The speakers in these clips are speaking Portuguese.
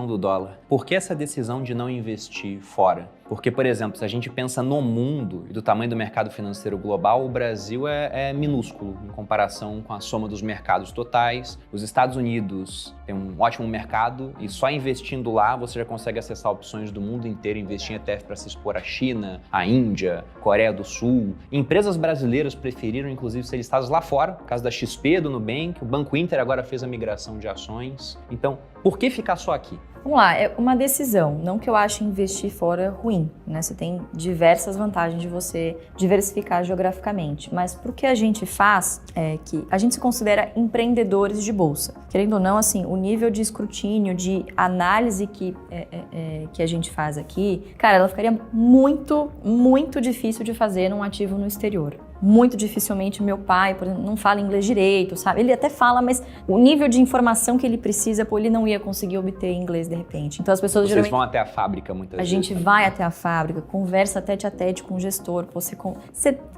do dólar. Por que essa decisão de não investir fora? Porque, por exemplo, se a gente pensa no mundo e do tamanho do mercado financeiro global, o Brasil é minúsculo em comparação com a soma dos mercados totais. Os Estados Unidos têm um ótimo mercado e só investindo lá você já consegue acessar opções do mundo inteiro, investir em ETF para se expor à China, à Índia, Coreia do Sul. Empresas brasileiras preferiram, inclusive, ser listadas lá fora, por causa da XP, do Nubank, o Banco Inter agora fez a migração de ações. Então, por que ficar só aqui? Vamos lá, é uma decisão, não que eu ache investir fora ruim, né? Você tem diversas vantagens de você diversificar geograficamente, mas pro que a gente faz é que a gente se considera empreendedores de bolsa. Querendo ou não, assim, o nível de escrutínio, de análise que a gente faz aqui, cara, ela ficaria muito, muito difícil de fazer num ativo no exterior. Muito dificilmente meu pai, por exemplo, não fala inglês direito, sabe? Ele até fala, mas o nível de informação que ele precisa, ele não ia conseguir obter em inglês de repente. Então as pessoas Vocês geralmente... vão até a fábrica muitas vezes? A gente vai até a fábrica, conversa tete a tete com o gestor. Você,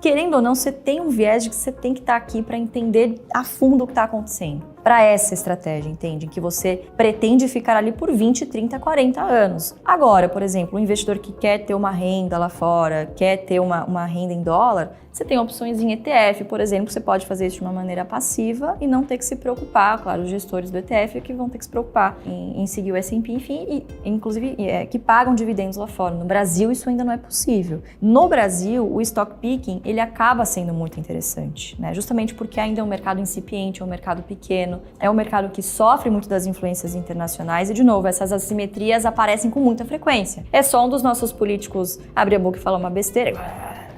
querendo ou não, você tem um viés de que você tem que estar aqui para entender a fundo o que está acontecendo. Para essa estratégia, entende? Em que você pretende ficar ali por 20, 30, 40 anos. Agora, por exemplo, um investidor que quer ter uma renda lá fora, quer ter uma renda em dólar, você tem opções em ETF, por exemplo, você pode fazer isso de uma maneira passiva e não ter que se preocupar, claro, os gestores do ETF que vão ter que se preocupar em seguir o S&P, enfim, e, inclusive que pagam dividendos lá fora. No Brasil, isso ainda não é possível. No Brasil, o stock picking, ele acaba sendo muito interessante, né? Justamente porque ainda é um mercado incipiente, é um mercado pequeno, é um mercado que sofre muito das influências internacionais e, de novo, essas assimetrias aparecem com muita frequência. É só um dos nossos políticos abrir a boca e falar uma besteira.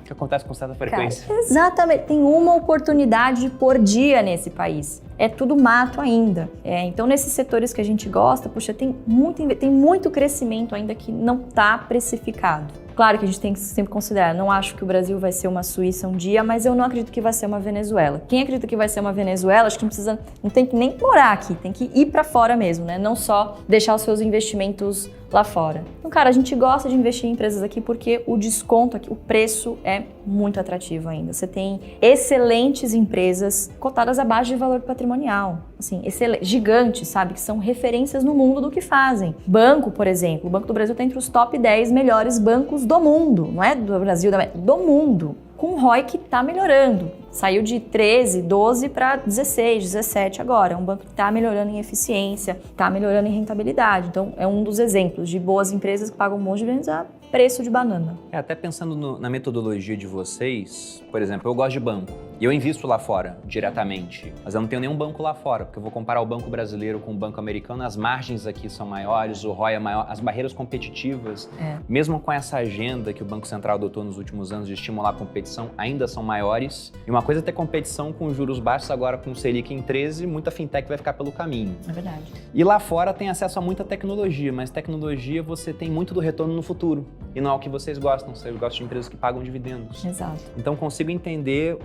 Que acontece com certa frequência. Cara, exatamente. Tem uma oportunidade por dia nesse país. É tudo mato ainda. Então, nesses setores que a gente gosta, puxa, tem muito crescimento ainda que não está precificado. Claro que a gente tem que sempre considerar, não acho que o Brasil vai ser uma Suíça um dia, mas eu não acredito que vai ser uma Venezuela. Quem acredita que vai ser uma Venezuela, acho que não tem que nem morar aqui, tem que ir para fora mesmo, né? Não só deixar os seus investimentos lá fora. Então, cara, a gente gosta de investir em empresas aqui porque o desconto aqui, o preço é muito atrativo ainda. Você tem excelentes empresas cotadas abaixo de valor patrimonial, assim, gigantes, sabe? Que são referências no mundo do que fazem. Banco, por exemplo, o Banco do Brasil está entre os top 10 melhores bancos do mundo, não é do Brasil, do mundo. Com o ROI que está melhorando. Saiu de 13, 12 para 16, 17 agora. É um banco que está melhorando em eficiência, está melhorando em rentabilidade. Então, é um dos exemplos de boas empresas que pagam bons dividendos a preço de banana. Até pensando na metodologia de vocês, por exemplo, eu gosto de banco e eu invisto lá fora diretamente, mas eu não tenho nenhum banco lá fora, porque eu vou comparar o banco brasileiro com o banco americano, as margens aqui são maiores, o ROI é maior, as barreiras competitivas, mesmo com essa agenda que o Banco Central adotou nos últimos anos de estimular a competição, ainda são maiores. E uma coisa é ter competição com juros baixos, agora com o Selic em 13, muita fintech vai ficar pelo caminho. É verdade. E lá fora tem acesso a muita tecnologia, mas tecnologia você tem muito do retorno no futuro. E não é o que vocês gostam de empresas que pagam dividendos. Exato. Então consigo entender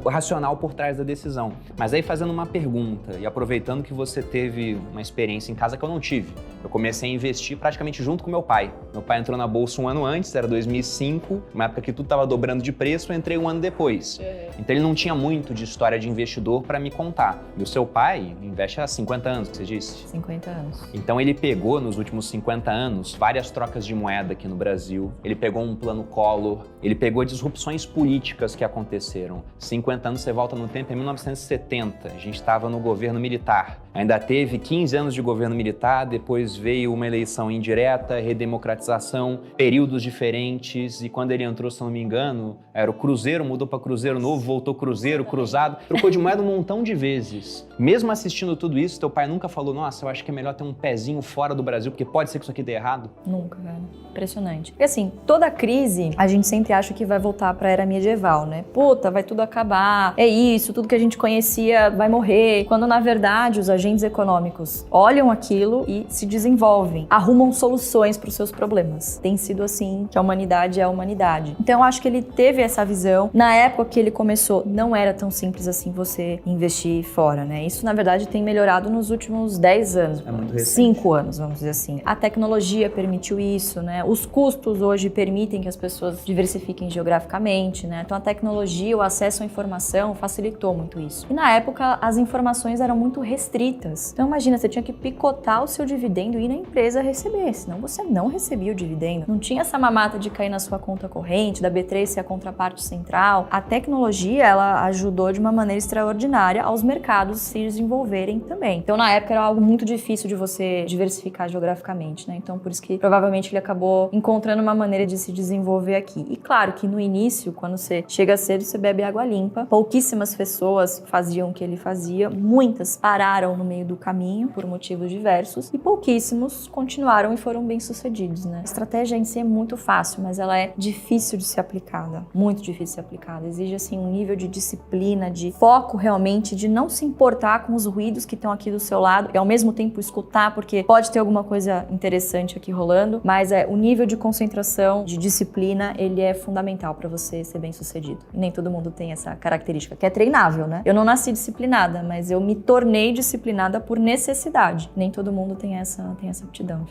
o racional por trás da decisão. Mas aí fazendo uma pergunta e aproveitando que você teve uma experiência em casa que eu não tive. Eu comecei a investir praticamente junto com meu pai. Meu pai entrou na bolsa um ano antes, era 2005, uma época que tudo estava dobrando de preço, eu entrei um ano depois. Então ele não tinha muito de história de investidor para me contar. E o seu pai investe há 50 anos, que você disse? 50 anos. Então ele pegou nos últimos 50 anos várias trocas de moeda aqui no Brasil, ele pegou um plano Collor, ele pegou disrupções políticas que aconteceram. 50 anos você volta no tempo, em 1970, a gente estava no governo militar. Ainda teve 15 anos de governo militar, depois veio uma eleição indireta, redemocratização, períodos diferentes, e quando ele entrou, se não me engano, era o Cruzeiro, mudou para Cruzeiro Novo, voltou Cruzeiro, Cruzado, trocou de moeda um montão de vezes. Mesmo assistindo tudo isso, teu pai nunca falou, nossa, eu acho que é melhor ter um pezinho fora do Brasil, porque pode ser que isso aqui dê errado? Nunca, cara. Impressionante. Porque assim, toda crise, a gente sempre acha que vai voltar para a era medieval, né? Puta, vai tudo acabar, é isso, tudo que a gente conhecia vai morrer. Quando, na verdade, os agentes econômicos olham aquilo e se desenvolvem, arrumam soluções para os seus problemas. Tem sido assim que a humanidade é a humanidade. Então, eu acho que ele teve essa visão. Na época que ele começou, não era tão simples assim você investir fora, né? Isso, na verdade, tem melhorado nos últimos 10 anos. É muito recente. 5 anos, vamos dizer assim. A tecnologia permitiu isso, né? Os custos hoje permitem que as pessoas diversifiquem geograficamente, né? Então, a tecnologia, o acesso à informação facilitou muito isso. E na época, as informações eram muito restritas feitas. Então imagina, você tinha que picotar o seu dividendo e ir na empresa receber, senão você não recebia o dividendo. Não tinha essa mamata de cair na sua conta corrente, da B3 ser a contraparte central. A tecnologia, ela ajudou de uma maneira extraordinária aos mercados se desenvolverem também. Então na época era algo muito difícil de você diversificar geograficamente, né? Então por isso que provavelmente ele acabou encontrando uma maneira de se desenvolver aqui. E claro que no início, quando você chega cedo, você bebe água limpa. Pouquíssimas pessoas faziam o que ele fazia, muitas pararam no meio do caminho por motivos diversos e pouquíssimos continuaram e foram bem-sucedidos, né? A estratégia em si é muito fácil, mas ela é difícil de ser aplicada, muito difícil de ser aplicada. Exige assim um nível de disciplina, de foco realmente, de não se importar com os ruídos que estão aqui do seu lado e ao mesmo tempo escutar, porque pode ter alguma coisa interessante aqui rolando, mas o nível de concentração, de disciplina, ele é fundamental para você ser bem-sucedido. E nem todo mundo tem essa característica, que é treinável, né? Eu não nasci disciplinada, mas eu me tornei disciplinada por necessidade. Nem todo mundo tem essa aptidão.